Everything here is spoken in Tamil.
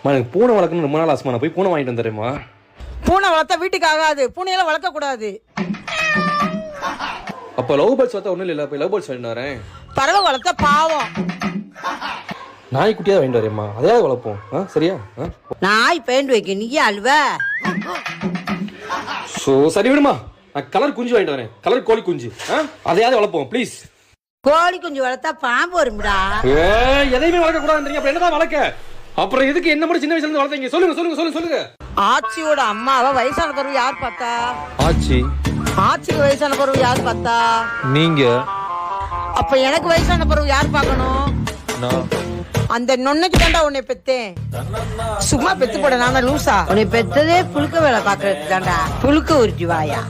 எனக்கு பூனை வளர்க்கணும் ரொம்ப நாள் ஆசைமா. நான் போய் பூனை வாங்கிட்டு வந்துடுறேம்மா. பூனை வளர்த்தா வீட்டுக்கு ஆகாது. பூனையெல்லாம் வளர்க்க கூடாது. அப்போ லவ் பேர்ட்ஸ் வளர்த்தா ஒன்றும் இல்லை. போய் லவ் பேர்ட்ஸ் வாங்கிட்டு வரேன். பறவை வளர்த்தா பாவம். நாய்க்குட்டியாக வாங்கிட்டு வரேம்மா. அதையாவது வளர்ப்போம். சரியா? நாய் பெயிண்ட் வைக்க நீயே அல்வ. ஸோ சரி விடுமா. நான் கலர் குஞ்சு வாங்கிட்டு வரேன். கலர் கோழி குஞ்சு. அதையாவது வளர்ப்போம் ப்ளீஸ். கோழி குஞ்சு வளர்த்தா பாம்பு வரும்டா. எதையுமே வளர்க்க கூடாதுன்றீங்க. அப்புறம் என்னதான் வளர்க்க? அப்புறம் எதுக்கு என்ன மட்டும் சின்ன வயசுல இருந்து வளர்த்தீங்க? சொல்லுங்க. ஆச்சியோட அம்மாவை வயசான பிறகு யார் பார்த்தா? ஆச்சி. ஆச்சிக்கு வயசான பிறகு யார் பார்த்தா? நீங்க. அப்ப எனக்கு வயசான பிறகு யார் பார்க்கணும்? அந்த நொன்னைக்கு தாண்டா உன்னை பெத்தேன். சும்மா பெத்து போட நானா லூசா? உன்னை பெத்ததே புழுக்க வேலை பாக்குறது தாண்டா. புழுக்க உருட்டி வாயா.